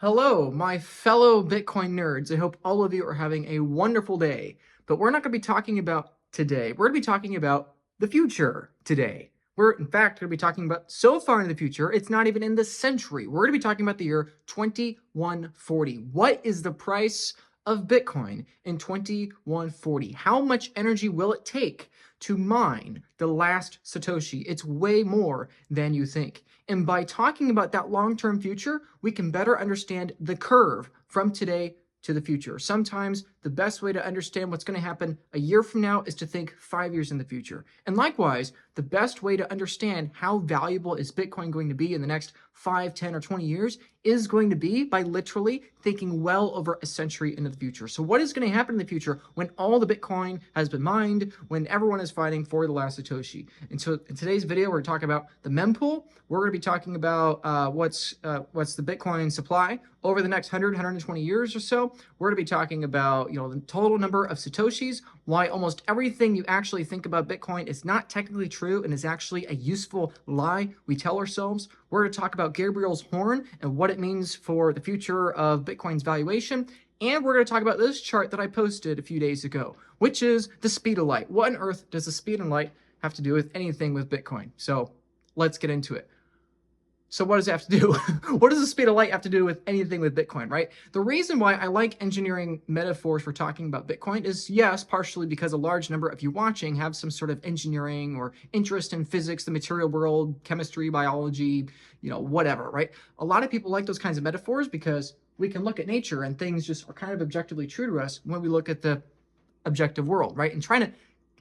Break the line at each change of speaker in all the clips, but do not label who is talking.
Hello, my fellow Bitcoin nerds. I hope all of you are having a wonderful day. But we're not going to be talking about today. We're going to be talking about the future today. We're, in fact, going to be talking about so far in the future, it's not even in the century. We're going to be talking about the year 2140. What is the price of Bitcoin in 2140? How much energy will it take to mine the last Satoshi? It's way more than you think. And by talking about that long-term future, we can better understand the curve from today to the future. Sometimes the best way to understand what's going to happen a year from now is to think 5 years in the future. And likewise, the best way to understand how valuable is Bitcoin going to be in the next 5, 10, or 20 years is going to be by literally thinking well over a century into the future. So what is going to happen in the future when all the Bitcoin has been mined, when everyone is fighting for the last Satoshi? And so in today's video, we're going to talk about the Mempool. We're going to be talking about what's the Bitcoin supply over the next 100, 120 years or so. We're going to be talking about, the total number of Satoshis, why almost everything you actually think about Bitcoin is not technically true and is actually a useful lie we tell ourselves. We're going to talk about Gabriel's horn and what it means for the future of Bitcoin's valuation. And we're going to talk about this chart that I posted a few days ago, which is the speed of light. What on earth does the speed of light have to do with anything with Bitcoin? So let's get into it. So what does it have to do? What does the speed of light have to do with anything with Bitcoin, right? The reason why I like engineering metaphors for talking about Bitcoin is, yes, partially because a large number of you watching have some sort of engineering or interest in physics, the material world, chemistry, biology, whatever, right? A lot of people like those kinds of metaphors because we can look at nature and things just are kind of objectively true to us when we look at the objective world, right? And trying to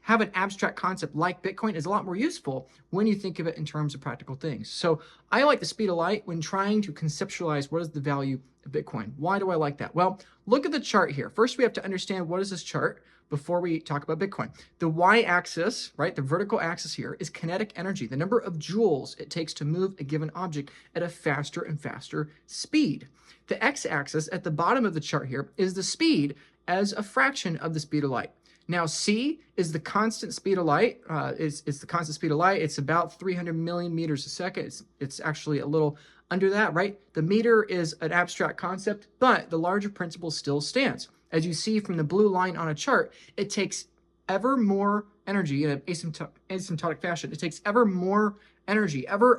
have an abstract concept like Bitcoin is a lot more useful when you think of it in terms of practical things. So I like the speed of light when trying to conceptualize what is the value of Bitcoin. Why do I like that? Well, look at the chart here. First, we have to understand what is this chart before we talk about Bitcoin. The y-axis, right, the vertical axis here is kinetic energy, the number of joules it takes to move a given object at a faster and faster speed. The x-axis at the bottom of the chart here is the speed as a fraction of the speed of light. Now, c is the constant speed of light. It's the constant speed of light. It's about 300 million meters a second. It's actually a little under that, right? The meter is an abstract concept, but the larger principle still stands. As you see from the blue line on a chart, it takes ever more energy in an asymptotic fashion. It takes ever more energy, ever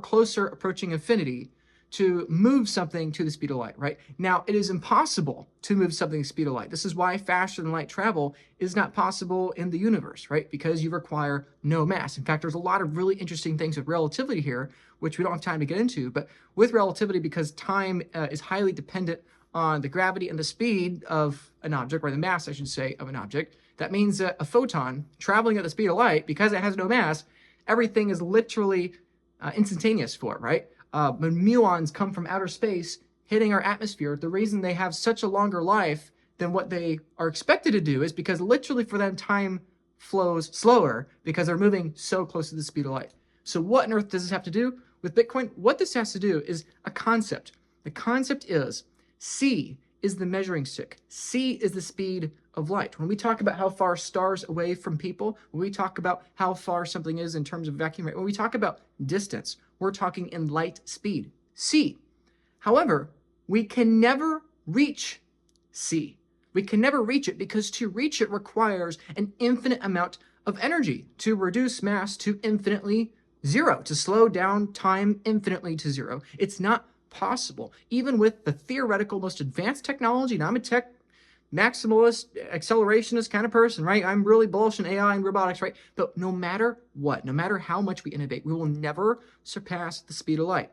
closer approaching infinity to move something to the speed of light, right? Now, it is impossible to move something at the speed of light. This is why faster than light travel is not possible in the universe, right? Because you require no mass. In fact, there's a lot of really interesting things with relativity here, which we don't have time to get into, but with relativity, because time is highly dependent on the gravity and the speed of an object, or the mass, I should say, of an object, that means that a photon traveling at the speed of light, because it has no mass, everything is literally instantaneous for it, right? When muons come from outer space hitting our atmosphere, the reason they have such a longer life than what they are expected to do is because literally for them time flows slower because they're moving so close to the speed of light. So what on earth does this have to do with Bitcoin? What this has to do is a concept. The concept is c is the measuring stick. C is the speed of light. When we talk about how far stars away from people, when we talk about how far something is in terms of vacuum rate, when we talk about distance, we're talking in light speed, c. However, we can never reach c. We can never reach it because to reach it requires an infinite amount of energy to reduce mass to infinitely zero, to slow down time infinitely to zero. It's not possible, even with the theoretical most advanced technology. And I'm a tech maximalist, accelerationist kind of person, right? I'm really bullish in AI and robotics, right? But no matter what, no matter how much we innovate, we will never surpass the speed of light.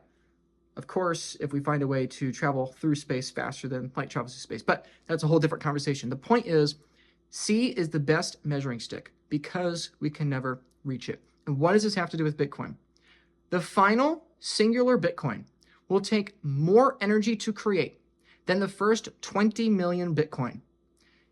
Of course, if we find a way to travel through space faster than light travels through space, but that's a whole different conversation. The point is, C is the best measuring stick because we can never reach it. And what does this have to do with Bitcoin? The final singular Bitcoin will take more energy to create than the first 20 million Bitcoin.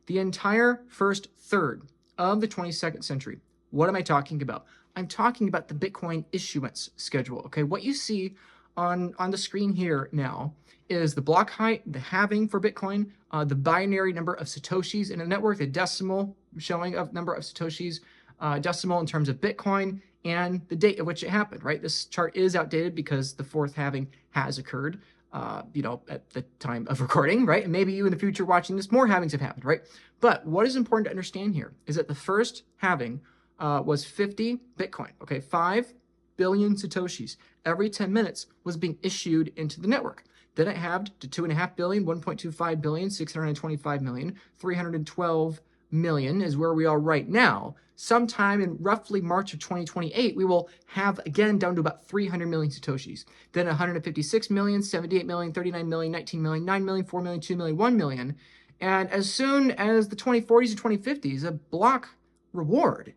The entire first third of the 22nd century. What am I talking about? I'm talking about the Bitcoin issuance schedule. Okay, what you see on the screen here now is the block height, the halving for Bitcoin, the binary number of Satoshis in a network, the decimal showing of number of Satoshis, decimal in terms of Bitcoin, and the date at which it happened, right? This chart is outdated because the fourth halving has occurred. at the time of recording, right? And maybe you in the future watching this, more halvings have happened, right? But what is important to understand here is that the first halving was 50 Bitcoin, okay? 5 billion Satoshis every 10 minutes was being issued into the network. Then it halved to 2.5 billion, 1.25 billion, 625 million, 312 million is where we are right now. Sometime in roughly March of 2028, we will have again down to about 300 million Satoshis. Then 156 million, 78 million, 39 million, 19 million, 9 million, 4 million, 2 million, 1 million. And as soon as the 2040s or 2050s, a block reward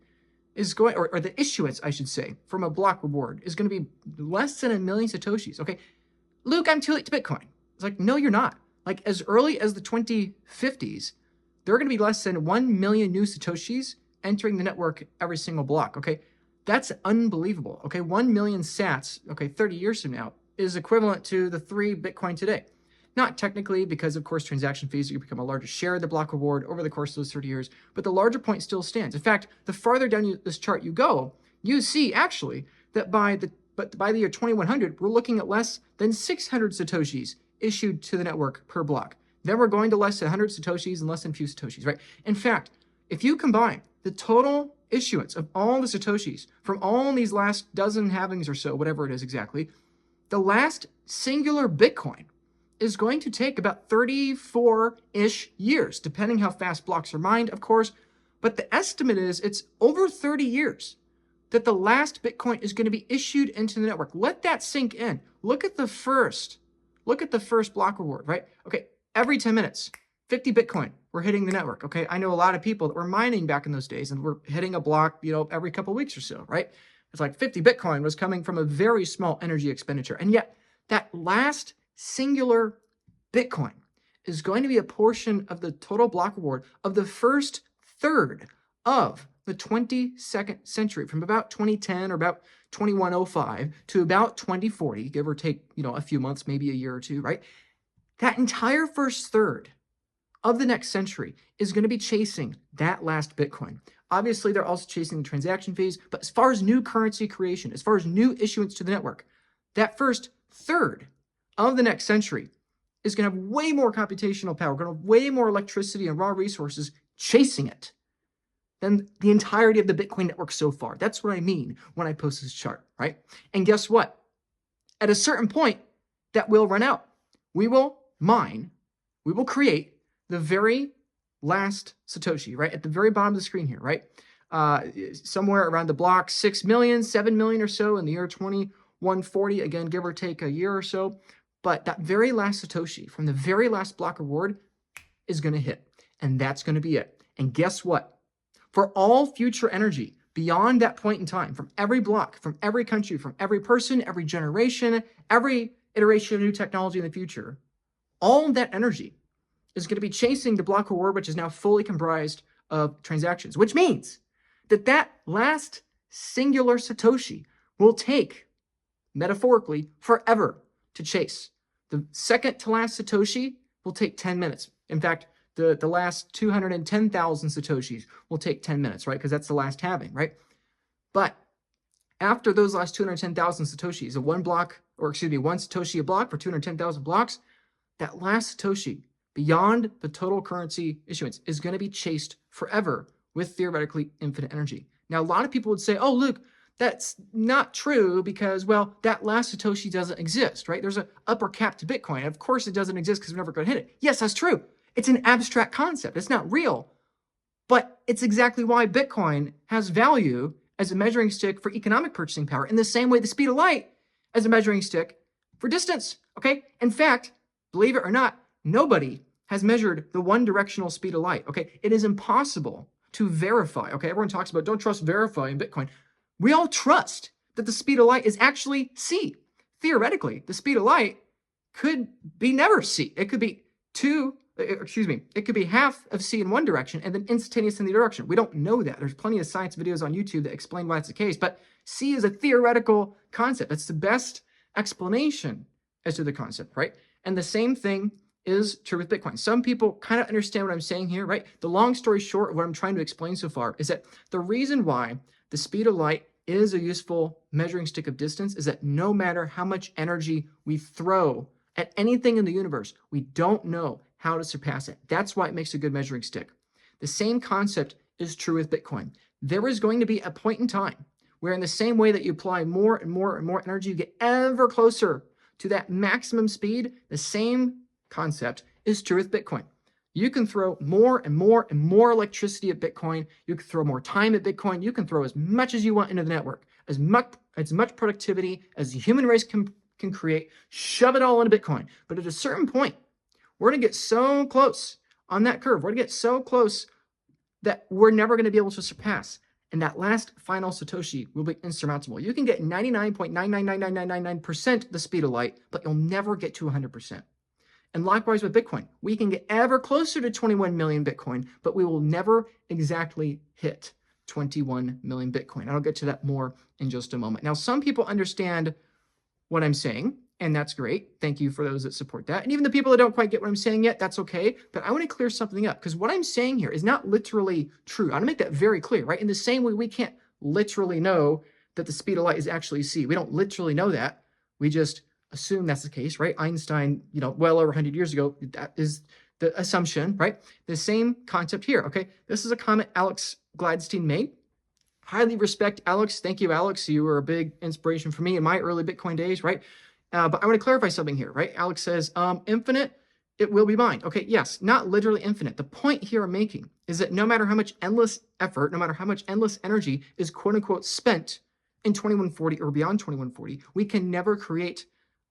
is going, or the issuance, I should say, from a block reward is going to be less than 1 million Satoshis. Okay, Luke, I'm too late to Bitcoin. It's like, no, you're not. Like as early as the 2050s, there are going to be less than 1 million new Satoshis entering the network every single block, okay? That's unbelievable, okay? 1 million sats, okay, 30 years from now is equivalent to the 3 Bitcoin today. Not technically, because of course transaction fees are going to become a larger share of the block reward over the course of those 30 years, but the larger point still stands. In fact, the farther down this chart you go, you see actually that by the year 2100, we're looking at less than 600 Satoshis issued to the network per block. Then we're going to less than 100 Satoshis and less than a few Satoshis, right? In fact, if you combine the total issuance of all the Satoshis from all these last dozen halvings or so, whatever it is exactly, the last singular Bitcoin is going to take about 34-ish years, depending how fast blocks are mined, of course. But the estimate is it's over 30 years that the last Bitcoin is going to be issued into the network. Let that sink in. Look at the first block reward, right? Okay, every 10 minutes, 50 Bitcoin were hitting the network, okay? I know a lot of people that were mining back in those days and were hitting a block, every couple of weeks or so, right? It's like 50 Bitcoin was coming from a very small energy expenditure. And yet that last singular Bitcoin is going to be a portion of the total block reward of the first third of the 22nd century, from about 2010 or about 2105 to about 2040, give or take, a few months, maybe a year or two, right? That entire first third of the next century is going to be chasing that last Bitcoin. Obviously, they're also chasing the transaction fees, but as far as new currency creation, as far as new issuance to the network, that first third of the next century is going to have way more computational power, going to have way more electricity and raw resources chasing it than the entirety of the Bitcoin network so far. That's what I mean when I post this chart, right? And guess what? At a certain point, that will run out. We will mine, we will create the very last Satoshi, right? At the very bottom of the screen here, right? Somewhere around the block 6 million, 7 million or so in the year 2140, again, give or take a year or so. But that very last Satoshi from the very last block reward is going to hit. And that's going to be it. And guess what? For all future energy beyond that point in time, from every block, from every country, from every person, every generation, every iteration of new technology in the future, all of that energy is going to be chasing the block reward, which is now fully comprised of transactions, which means that that last singular Satoshi will take, metaphorically, forever to chase. The second to last Satoshi will take 10 minutes. In fact, the last 210,000 Satoshis will take 10 minutes, right? Because that's the last halving, right? But after those last 210,000 Satoshis, one Satoshi a block for 210,000 blocks, that last Satoshi, beyond the total currency issuance, is going to be chased forever with theoretically infinite energy. Now, a lot of people would say, oh, Luke, that's not true because, well, that last Satoshi doesn't exist, right? There's an upper cap to Bitcoin. Of course it doesn't exist because we're never going to hit it. Yes, that's true. It's an abstract concept. It's not real. But it's exactly why Bitcoin has value as a measuring stick for economic purchasing power, in the same way the speed of light as a measuring stick for distance, okay? In fact, believe it or not, nobody has measured the one-directional speed of light, okay? It is impossible to verify, okay? Everyone talks about don't trust, verify in Bitcoin. We all trust that the speed of light is actually c. Theoretically, the speed of light could be never c. It could be it could be half of c in one direction and then instantaneous in the other direction. We don't know that. There's plenty of science videos on YouTube that explain why it's the case, but c is a theoretical concept. It's the best explanation as to the concept, right? And the same thing is true with Bitcoin. Some people kind of understand what I'm saying here, right? The long story short of what I'm trying to explain so far is that the reason why the speed of light is a useful measuring stick of distance is that no matter how much energy we throw at anything in the universe. We don't know how to surpass it. That's why it makes a good measuring stick. The same concept is true with Bitcoin. There is going to be a point in time where, in the same way that you apply more and more and more energy, you get ever closer to that maximum speed. The same concept is true with Bitcoin. You can throw more and more and more electricity at Bitcoin. You can throw more time at Bitcoin. You can throw as much as you want into the network, as much productivity as the human race can create. Shove it all into Bitcoin. But at a certain point, we're going to get so close on that curve. We're going to get so close that we're never going to be able to surpass. And that last final Satoshi will be insurmountable. You can get 99.9999999% the speed of light, but you'll never get to 100%. And likewise with Bitcoin, we can get ever closer to 21 million Bitcoin, but we will never exactly hit 21 million Bitcoin. I'll get to that more in just a moment. Now, some people understand what I'm saying, and that's great. Thank you for those that support that. And even the people that don't quite get what I'm saying yet, that's okay. But I want to clear something up, because what I'm saying here is not literally true. I want to make that very clear, right? In the same way we can't literally know that the speed of light is actually c. We don't literally know that. We just assume that's the case, right? Einstein, well over 100 years ago, that is the assumption, right? The same concept here, okay? This is a comment Alex Gladstein made. Highly respect Alex. Thank you, Alex. You were a big inspiration for me in my early Bitcoin days, right? But I want to clarify something here, right? Alex says, infinite, it will be mined. Okay, yes, not literally infinite. The point here I'm making is that no matter how much endless effort, no matter how much endless energy is quote unquote spent in 2140 or beyond 2140, we can never create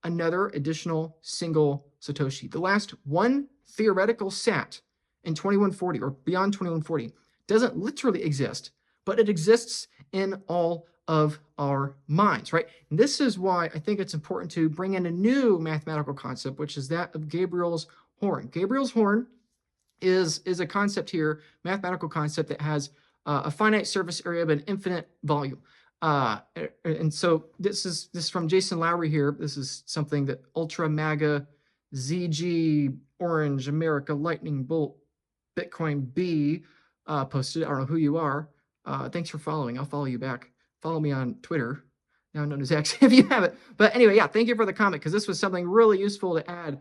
another additional single Satoshi. The last one theoretical sat in 2140 or beyond 2140 doesn't literally exist, but it exists in all of our minds, right? And this is why I think it's important to bring in a new mathematical concept, which is that of Gabriel's horn. Gabriel's horn is a concept here, mathematical concept that has a finite surface area but an infinite volume. And so this is from Jason Lowry here. This is something that Ultra MAGA ZG Orange America Lightning Bolt Bitcoin B posted. I don't know who you are. Thanks for following. I'll follow you back. Follow me on Twitter, now known as X, if you have it. But anyway, yeah, thank you for the comment, because this was something really useful to add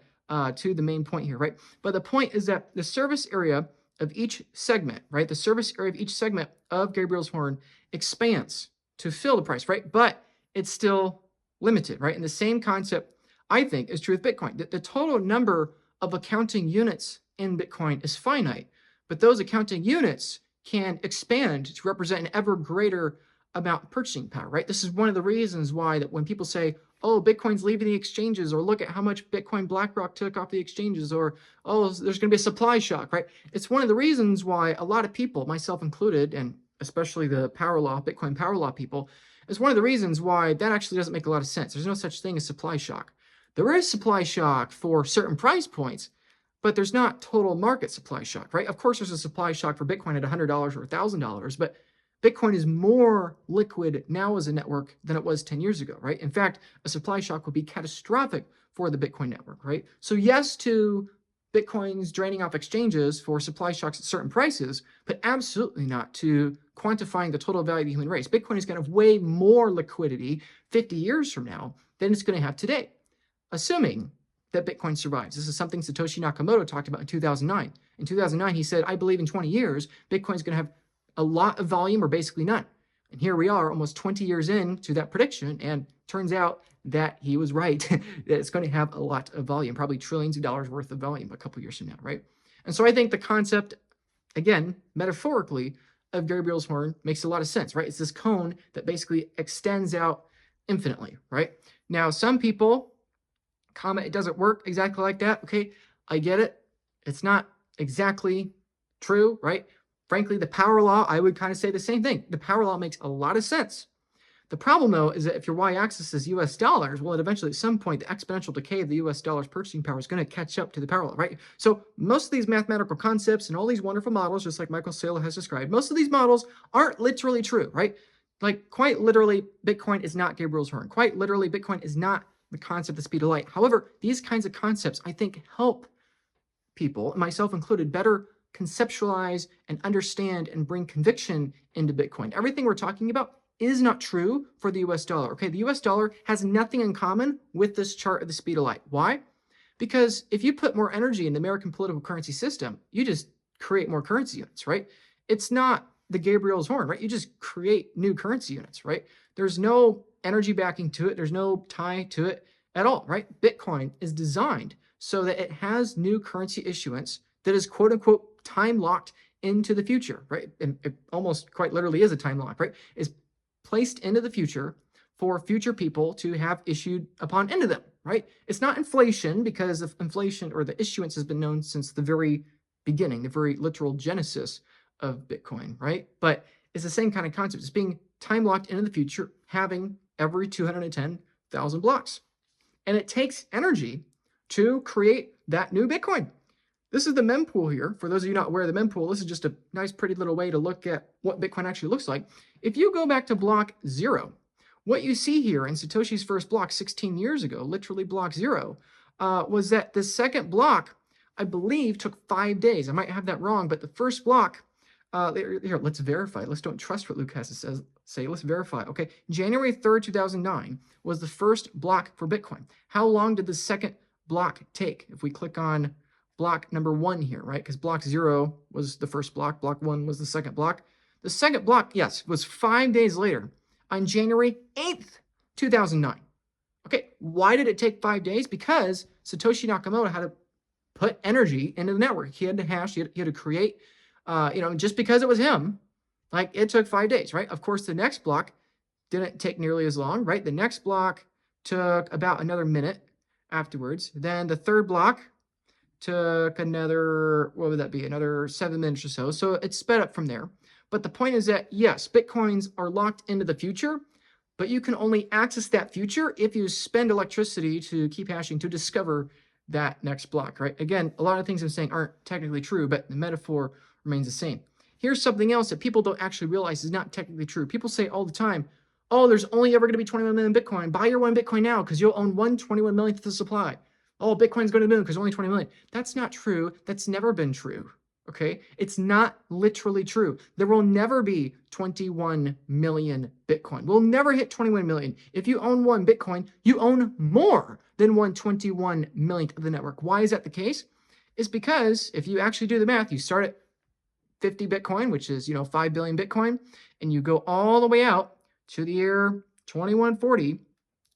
to the main point here, right? But the point is that the surface area of each segment, right? The surface area of each segment of Gabriel's horn expands to fill the price, right? But it's still limited, right? And the same concept, I think, is true with Bitcoin. The total number of accounting units in Bitcoin is finite, but those accounting units can expand to represent an ever greater amount of purchasing power, right? This is one of the reasons why that when people say, oh, Bitcoin's leaving the exchanges, or look at how much Bitcoin BlackRock took off the exchanges, or, oh, there's going to be a supply shock, right? It's one of the reasons why a lot of people, myself included, and especially the Bitcoin power law people, is one of the reasons why that actually doesn't make a lot of sense. There's no such thing as supply shock. There is supply shock for certain price points, but there's not total market supply shock, right? Of course, there's a supply shock for Bitcoin at $100 or $1,000, but Bitcoin is more liquid now as a network than it was 10 years ago, right? In fact, a supply shock would be catastrophic for the Bitcoin network, right? So yes to Bitcoin's draining off exchanges for supply shocks at certain prices, but absolutely not to quantifying the total value of the human race. Bitcoin is going to have way more liquidity 50 years from now than it's going to have today, assuming that Bitcoin survives. This is something Satoshi Nakamoto talked about in 2009. In 2009, he said, I believe in 20 years, Bitcoin's going to have a lot of volume or basically none. And here we are almost 20 years into that prediction, and turns out that he was right, that it's going to have a lot of volume, probably trillions of dollars worth of volume a couple years from now, right? And so I think the concept, again, metaphorically, of Gabriel's horn makes a lot of sense, right? It's this cone that basically extends out infinitely, right? Now, some people comment it doesn't work exactly like that. Okay, I get it. It's not exactly true, right? Frankly, the power law, I would kind of say the same thing. The power law makes a lot of sense. The problem, though, is that if your y-axis is US dollars, well, eventually at some point, the exponential decay of the US dollar's purchasing power is going to catch up to the power law, right? So most of these mathematical concepts and all these wonderful models, just like Michael Saylor has described, most of these models aren't literally true, right? Like, quite literally, Bitcoin is not Gabriel's horn. Quite literally, Bitcoin is not the concept of speed of light. However, these kinds of concepts, I think, help people, myself included, better conceptualize and understand and bring conviction into Bitcoin. Everything we're talking about is not true for the US dollar. Okay, the US dollar has nothing in common with this chart of the speed of light. Why? Because if you put more energy in the American political currency system, you just create more currency units, right? It's not the Gabriel's horn, right? You just create new currency units, right? There's no energy backing to it. There's no tie to it at all, right? Bitcoin is designed so that it has new currency issuance that is quote unquote time locked into the future, right? And it almost quite literally is a time lock, right? Is placed into the future for future people to have issued upon into them, right? It's not inflation, because of inflation or the issuance has been known since the very beginning, the very literal genesis of Bitcoin, right? But it's the same kind of concept. It's being time locked into the future, having every 210,000 blocks. And it takes energy to create that new Bitcoin. This is the mempool here. For those of you not aware of the mempool, this is just a nice, pretty little way to look at what Bitcoin actually looks like. If you go back to block 0, what you see here in Satoshi's first block 16 years ago, literally block 0, was that the second block, I believe, took 5 days. I might have that wrong, but the first block, here, let's verify. Let's don't trust what Luke has to say. Let's verify. Okay, January 3rd, 2009 was the first block for Bitcoin. How long did the second block take? If we click on block number 1 here, right? Because block 0 was the first block. Block 1 was the second block. The second block, yes, was 5 days later on January 8th, 2009. Okay, why did it take 5 days? Because Satoshi Nakamoto had to put energy into the network. He had to hash, he had to create, just because it was him, like it took 5 days, right? Of course, the next block didn't take nearly as long, right? The next block took about another minute afterwards. Then the third block took another, what would that be? Another 7 minutes or so. So it sped up from there. But the point is that, yes, Bitcoins are locked into the future, but you can only access that future if you spend electricity to keep hashing to discover that next block, right? Again, a lot of things I'm saying aren't technically true, but the metaphor remains the same. Here's something else that people don't actually realize is not technically true. People say all the time, oh, there's only ever going to be 21 million Bitcoin. Buy your 1 Bitcoin now because you'll own 1/21 millionth of the supply. Oh, Bitcoin's going to the moon because only 20 million. That's not true. That's never been true. Okay, it's not literally true. There will never be 21 million Bitcoin. We'll never hit 21 million. If you own 1 Bitcoin, you own more than 1/21 millionth of the network. Why is that the case? It's because if you actually do the math, you start at 50 Bitcoin, which is, 5 billion Bitcoin, and you go all the way out to the year 2140,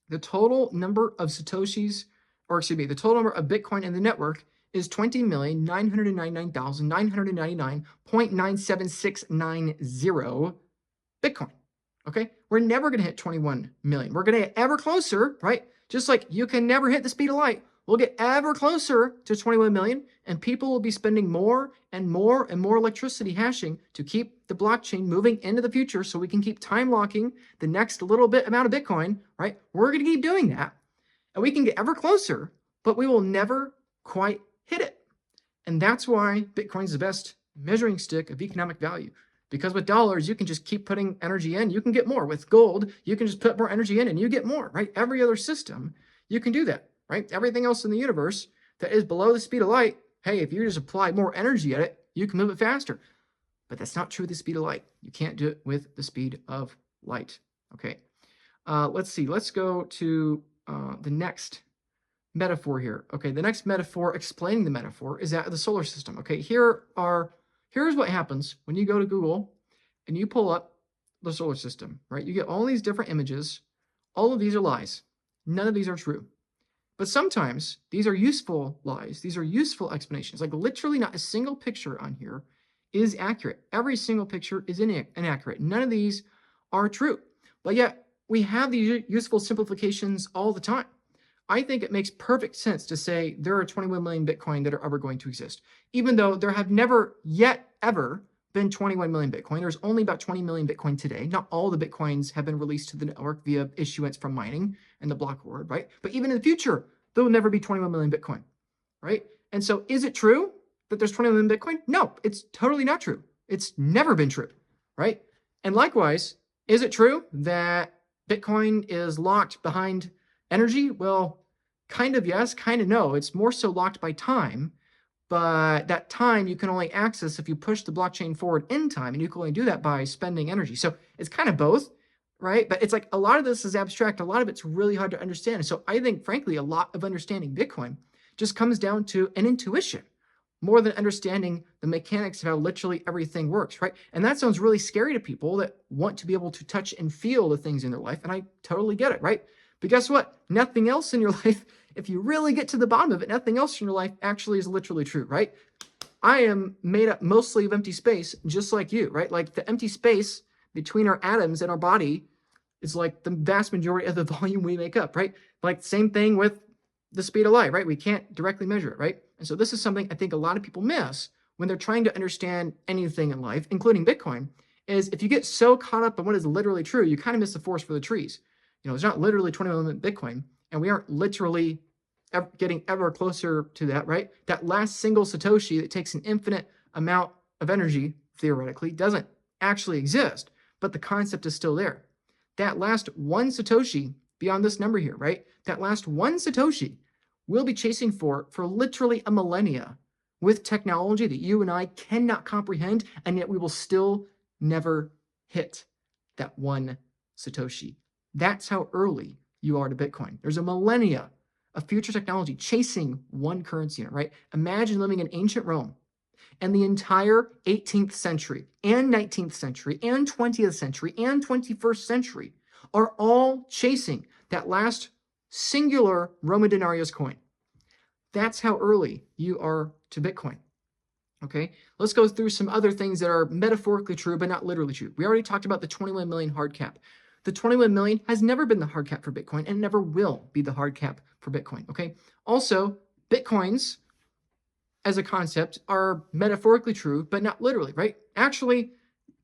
the total number of Satoshis, the total number of Bitcoin in the network is 20,999,999.97690 Bitcoin. Okay, we're never going to hit 21 million. We're going to get ever closer, right? Just like you can never hit the speed of light, we'll get ever closer to 21 million, and people will be spending more and more and more electricity hashing to keep the blockchain moving into the future so we can keep time locking the next little bit amount of Bitcoin, right? We're going to keep doing that, and we can get ever closer, but we will never quite hit it. And that's why Bitcoin is the best measuring stick of economic value. Because with dollars, you can just keep putting energy in, you can get more. With gold, you can just put more energy in and you get more, right? Every other system, you can do that, right? Everything else in the universe that is below the speed of light, hey, if you just apply more energy at it, you can move it faster. But that's not true with the speed of light. You can't do it with the speed of light, okay? Let's see, let's go to the next metaphor here. Okay, the next metaphor explaining the metaphor is that of the solar system. Okay, here's what happens when you go to Google and you pull up the solar system, right? You get all these different images. All of these are lies. None of these are true. But sometimes these are useful lies. These are useful explanations. Like literally not a single picture on here is accurate. Every single picture is inaccurate. None of these are true. But yet we have these useful simplifications all the time. I think it makes perfect sense to say there are 21 million Bitcoin that are ever going to exist, even though there have never yet ever been 21 million Bitcoin. There's only about 20 million Bitcoin today. Not all the Bitcoins have been released to the network via issuance from mining and the block reward, right? But even in the future, there will never be 21 million Bitcoin, right? And so is it true that there's 21 million Bitcoin? No, it's totally not true. It's never been true, right? And likewise, is it true that Bitcoin is locked behind energy? Well, kind of yes, kind of no. It's more so locked by time, but that time you can only access if you push the blockchain forward in time, and you can only do that by spending energy. So it's kind of both, right? But it's like a lot of this is abstract. A lot of it's really hard to understand. And so I think, frankly, a lot of understanding Bitcoin just comes down to an intuition more than understanding the mechanics of how literally everything works, right? And that sounds really scary to people that want to be able to touch and feel the things in their life, and I totally get it, right? But guess what? Nothing else in your life, if you really get to the bottom of it, nothing else in your life actually is literally true, right? I am made up mostly of empty space, just like you, right? Like the empty space between our atoms and our body is like the vast majority of the volume we make up, right? Like same thing with the speed of light, right? We can't directly measure it, right? And so this is something I think a lot of people miss when they're trying to understand anything in life, including Bitcoin, is if you get so caught up in what is literally true, you kind of miss the forest for the trees. You know, it's not literally 21 million Bitcoin, and we aren't literally getting ever closer to that, right? That last single Satoshi that takes an infinite amount of energy, theoretically, doesn't actually exist, but the concept is still there. That last one Satoshi beyond this number here, right? That last one Satoshi we'll be chasing for literally a millennia with technology that you and I cannot comprehend, and yet we will still never hit that one Satoshi. That's how early you are to Bitcoin. There's a millennia of future technology chasing one currency unit, right? Imagine living in ancient Rome and the entire 18th century and 19th century and 20th century and 21st century are all chasing that last singular Roman denarius coin. That's how early you are to Bitcoin. Okay, let's go through some other things that are metaphorically true, but not literally true. We already talked about the 21 million hard cap. The 21 million has never been the hard cap for Bitcoin and never will be the hard cap for Bitcoin. Okay, also, Bitcoins as a concept are metaphorically true, but not literally, right? Actually,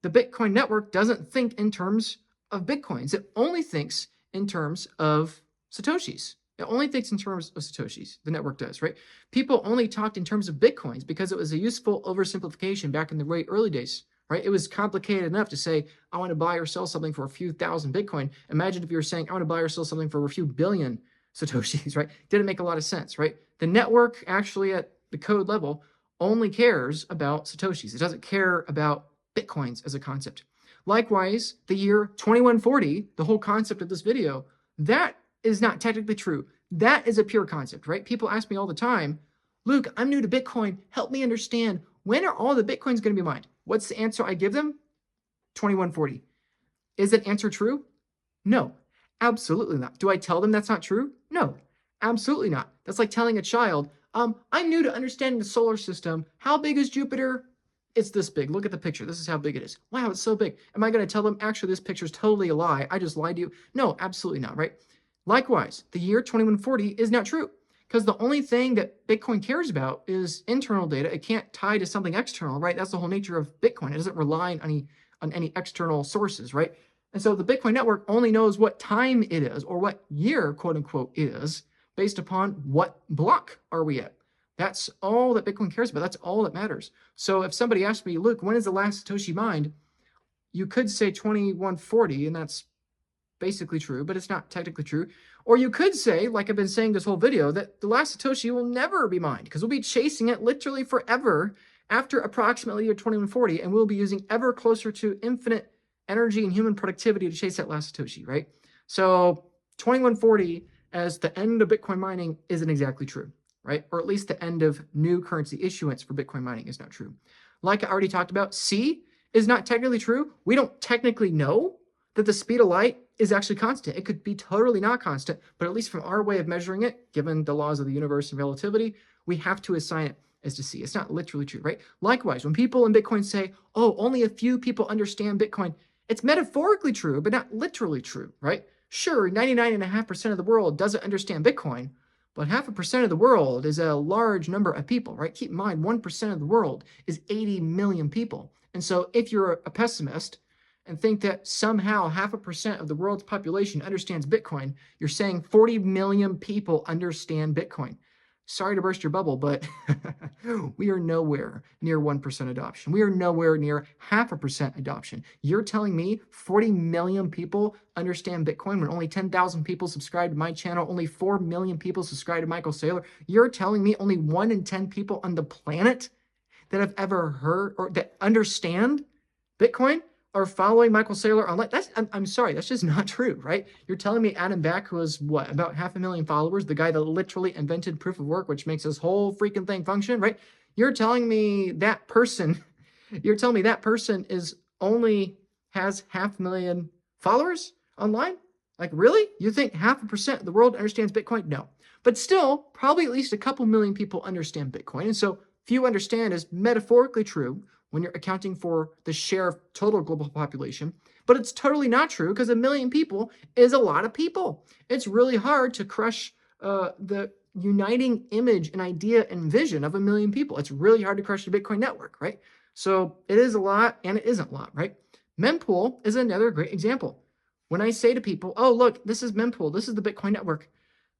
the Bitcoin network doesn't think in terms of Bitcoins. It only thinks in terms of Satoshis. It only thinks in terms of Satoshis, the network does, right? People only talked in terms of Bitcoins because it was a useful oversimplification back in the very early days, right? It was complicated enough to say, I want to buy or sell something for a few thousand Bitcoin. Imagine if you were saying, I want to buy or sell something for a few billion Satoshis, right? Didn't make a lot of sense, right? The network actually at the code level only cares about Satoshis. It doesn't care about Bitcoins as a concept. Likewise, the year 2140, the whole concept of this video, that is not technically true. That is a pure concept, right? People ask me all the time, Luke, I'm new to Bitcoin. Help me understand, when are all the Bitcoins going to be mined? What's the answer I give them? 2140. Is that answer true? No, absolutely not. Do I tell them that's not true? No, absolutely not. That's like telling a child, I'm new to understanding the solar system. How big is Jupiter? It's this big. Look at the picture. This is how big it is. Wow, it's so big. Am I going to tell them, actually, this picture is totally a lie? I just lied to you? No, absolutely not, right? Likewise, the year 2140 is not true because the only thing that Bitcoin cares about is internal data. It can't tie to something external, right? That's the whole nature of Bitcoin. It doesn't rely on any external sources, right? And so the Bitcoin network only knows what time it is or what year, quote unquote, is based upon what block are we at. That's all that Bitcoin cares about. That's all that matters. So if somebody asks me, Luke, when is the last Satoshi mined? You could say 2140, and that's basically true, but it's not technically true. Or you could say, like I've been saying this whole video, that the last Satoshi will never be mined because we'll be chasing it literally forever after approximately year 2140, and we'll be using ever closer to infinite energy and human productivity to chase that last Satoshi, right? So 2140 as the end of Bitcoin mining isn't exactly true, right? Or at least the end of new currency issuance for Bitcoin mining is not true. Like I already talked about, C is not technically true. We don't technically know that the speed of light is actually constant. It could be totally not constant, but at least from our way of measuring it, given the laws of the universe and relativity, we have to assign it as to C. It's not literally true, right? Likewise, when people in Bitcoin say, oh, only a few people understand Bitcoin, it's metaphorically true, but not literally true, right? Sure, 99.5% of the world doesn't understand Bitcoin, but 0.5% of the world is a large number of people, right? Keep in mind, 1% of the world is 80 million people. And so if you're a pessimist and think that somehow 0.5% of the world's population understands Bitcoin, you're saying 40 million people understand Bitcoin. Sorry to burst your bubble, but we are nowhere near 1% adoption. We are nowhere near 0.5% adoption. You're telling me 40 million people understand Bitcoin when only 10,000 people subscribe to my channel, only 4 million people subscribe to Michael Saylor. You're telling me only 1 in 10 people on the planet that have ever heard or that understand Bitcoin? are following Michael Saylor online. I'm sorry, that's just not true, right? You're telling me Adam Back, who has what, about 500,000 followers, the guy that literally invented proof of work, which makes this whole freaking thing function, right? You're telling me that person, is only has 500,000 followers online? Like, really? You think 0.5% of the world understands Bitcoin? No. But still, probably at least a couple million people understand Bitcoin. And so few understand is metaphorically true when you're accounting for the share of total global population. But it's totally not true because 1 million people is a lot of people. It's really hard to crush the uniting image and idea and vision of 1 million people. It's really hard to crush the Bitcoin network, right? So it is a lot and it isn't a lot, right? Mempool is another great example. When I say to people, oh, look, this is Mempool, this is the Bitcoin network,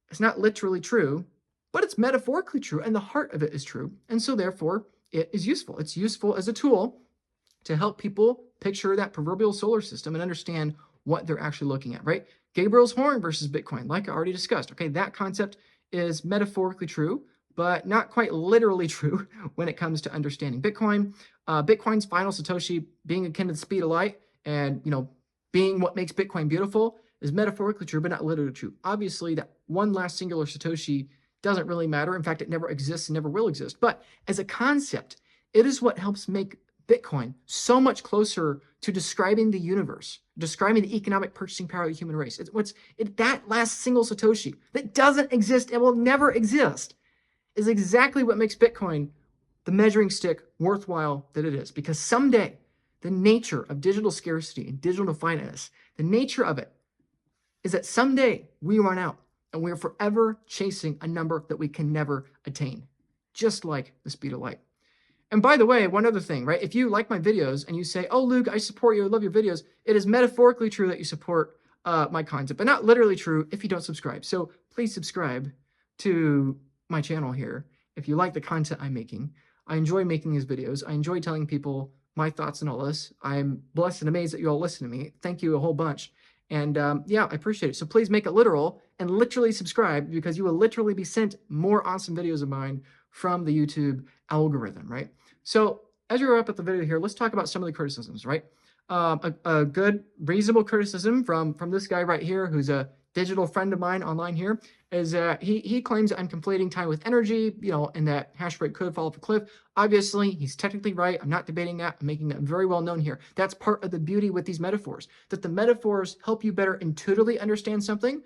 it's not literally true, but it's metaphorically true, and the heart of it is true. And so therefore, it is useful. It's useful as a tool to help people picture that proverbial solar system and understand what they're actually looking at, right? Gabriel's horn versus Bitcoin, like I already discussed. Okay, that concept is metaphorically true, but not quite literally true when it comes to understanding Bitcoin. Bitcoin's final Satoshi being akin to the speed of light and, being what makes Bitcoin beautiful is metaphorically true, but not literally true. Obviously, that one last singular Satoshi doesn't really matter. In fact, it never exists and never will exist. But as a concept, it is what helps make Bitcoin so much closer to describing the universe, describing the economic purchasing power of the human race. That last single Satoshi that doesn't exist and will never exist is exactly what makes Bitcoin the measuring stick worthwhile that it is. Because someday, the nature of digital scarcity and digital finance, the nature of it is that someday we run out and we're forever chasing a number that we can never attain, just like the speed of light. And by the way, one other thing, right? If you like my videos and you say, oh, Luke, I support you, I love your videos, it is metaphorically true that you support my content, but not literally true if you don't subscribe. So please subscribe to my channel here if you like the content I'm making. I enjoy making these videos. I enjoy telling people my thoughts and all this. I'm blessed and amazed that you all listen to me. Thank you a whole bunch. And yeah, I appreciate it. So please make it literal and literally subscribe because you will literally be sent more awesome videos of mine from the YouTube algorithm, right? So as we wrap up the video here, let's talk about some of the criticisms, right? A good, reasonable criticism from this guy right here, who's a digital friend of mine online here, is that he claims that I'm conflating time with energy, and that hash rate could fall off a cliff. Obviously, he's technically right. I'm not debating that. I'm making that very well known here. That's part of the beauty with these metaphors, that the metaphors help you better intuitively understand something,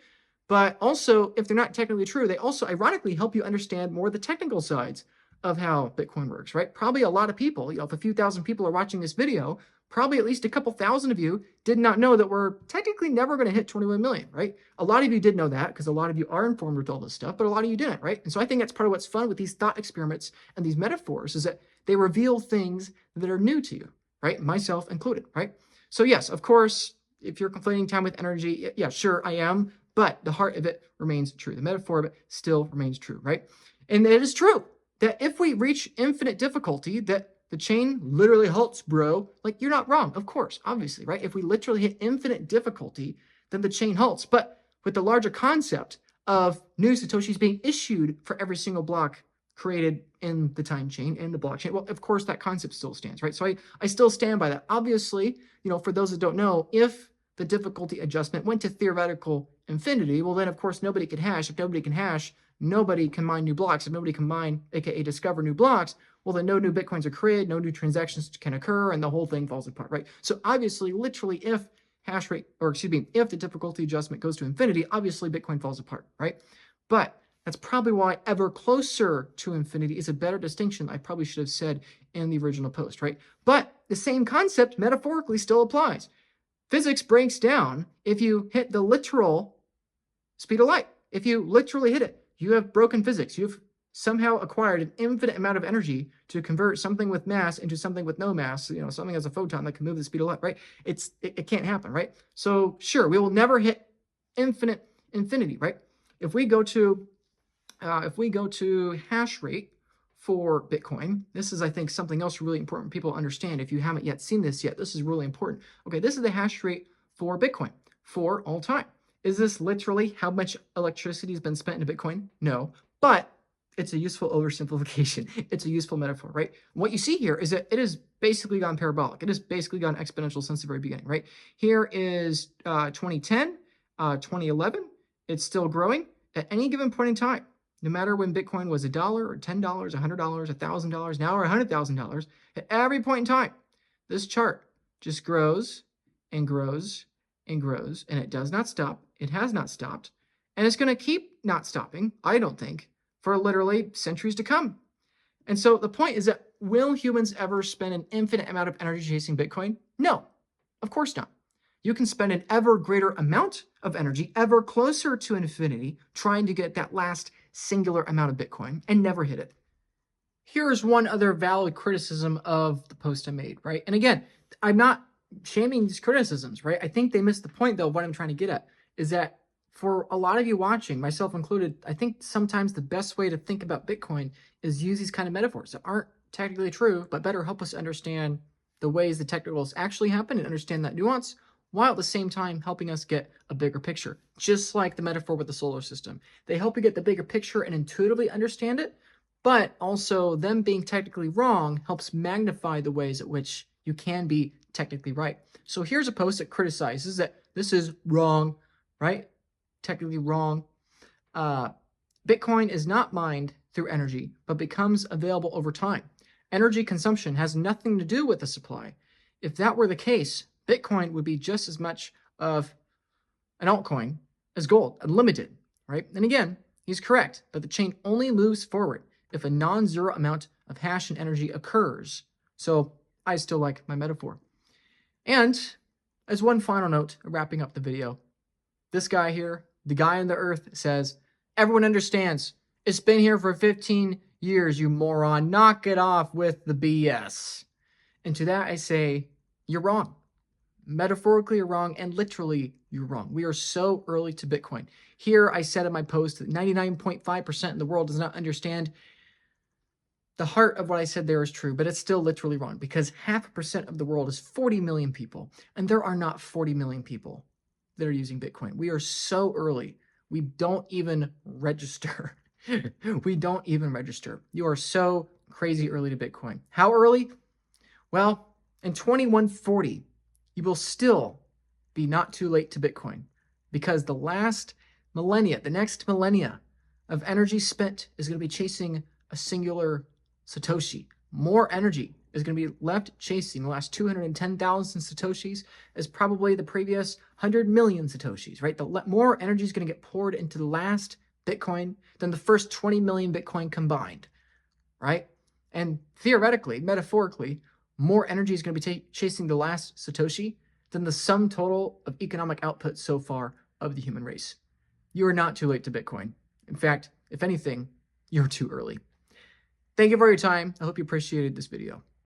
but also, if they're not technically true, they also ironically help you understand more of the technical sides of how Bitcoin works, right? Probably a lot of people, if a few thousand people are watching this video, probably at least a couple thousand of you did not know that we're technically never going to hit 21 million, right? A lot of you did know that because a lot of you are informed with all this stuff, but a lot of you didn't, right? And so I think that's part of what's fun with these thought experiments and these metaphors is that they reveal things that are new to you, right? Myself included, right? So yes, of course, if you're conflating time with energy, yeah, sure, I am, but the heart of it remains true. The metaphor of it still remains true, right? And it is true that if we reach infinite difficulty, that the chain literally halts, bro. Like, you're not wrong, of course, obviously, right? If we literally hit infinite difficulty, then the chain halts. But with the larger concept of new Satoshis being issued for every single block created in the time chain, in the blockchain, well, of course, that concept still stands, right? So I still stand by that. Obviously, for those that don't know, if the difficulty adjustment went to theoretical infinity, well, then, of course, nobody could hash. If nobody can hash, nobody can mine new blocks. If nobody can mine, aka discover new blocks, well, then no new Bitcoins are created, no new transactions can occur, and the whole thing falls apart, right? So obviously, literally, if if the difficulty adjustment goes to infinity, obviously Bitcoin falls apart, right? But that's probably why ever closer to infinity is a better distinction I probably should have said in the original post, right? But the same concept metaphorically still applies. Physics breaks down if you hit the literal speed of light. If you literally hit it, you have broken physics. You've somehow acquired an infinite amount of energy to convert something with mass into something with no mass, something as a photon that can move the speed of light, right? It can't happen, right? So sure, we will never hit infinity, right? If we go to hash rate for Bitcoin, this is, I think, something else really important people understand. If you haven't yet seen this yet, this is really important. Okay, this is the hash rate for Bitcoin for all time. Is this literally how much electricity has been spent into Bitcoin? No, but It's a useful oversimplification. It's a useful metaphor, right? What you see here is that it has basically gone parabolic. It has basically gone exponential since the very beginning, right? Here is 2010, 2011. It's still growing at any given point in time. No matter when Bitcoin was $1 or $10, $100, $1,000, now or $100,000, at every point in time, this chart just grows and grows and grows, and it does not stop. It has not stopped, and it's going to keep not stopping, I don't think, for literally centuries to come. And so the point is that will humans ever spend an infinite amount of energy chasing Bitcoin? No, of course not. You can spend an ever greater amount of energy, ever closer to infinity, trying to get that last singular amount of Bitcoin and never hit it. Here's one other valid criticism of the post I made, right? And again, I'm not shaming these criticisms, right? I think they missed the point, though. What I'm trying to get at is that for a lot of you watching, myself included, I think sometimes the best way to think about Bitcoin is use these kind of metaphors that aren't technically true, but better help us understand the ways the technicals actually happen and understand that nuance, while at the same time helping us get a bigger picture. Just like the metaphor with the solar system. They help you get the bigger picture and intuitively understand it, but also them being technically wrong helps magnify the ways at which you can be technically right. So here's a post that criticizes that this is wrong, right? Technically wrong. Bitcoin is not mined through energy, but becomes available over time. Energy consumption has nothing to do with the supply. If that were the case, Bitcoin would be just as much of an altcoin as gold, unlimited, right? And again, he's correct, but the chain only moves forward if a non-zero amount of hash and energy occurs. So I still like my metaphor. And as one final note, wrapping up the video, this guy here, the guy on the earth, says, everyone understands. It's been here for 15 years, you moron. Knock it off with the BS. And to that I say, you're wrong. Metaphorically you're wrong, and literally you're wrong. We are so early to Bitcoin. Here I said in my post that 99.5% of the world does not understand. The heart of what I said there is true, but it's still literally wrong, because 0.5% of the world is 40 million people, and there are not 40 million people that are using Bitcoin. We are so early. We don't even register. We don't even register. You are so crazy early to Bitcoin. How early? Well, in 2140, you will still be not too late to Bitcoin, because the last millennia, the next millennia of energy spent is going to be chasing a singular Satoshi. More energy is going to be left chasing the last 210,000 Satoshis as probably the previous 100 million Satoshis, right? More energy is going to get poured into the last Bitcoin than the first 20 million Bitcoin combined, right? And theoretically, metaphorically, more energy is going to be chasing the last Satoshi than the sum total of economic output so far of the human race. You are not too late to Bitcoin. In fact, if anything, you're too early. Thank you for your time. I hope you appreciated this video.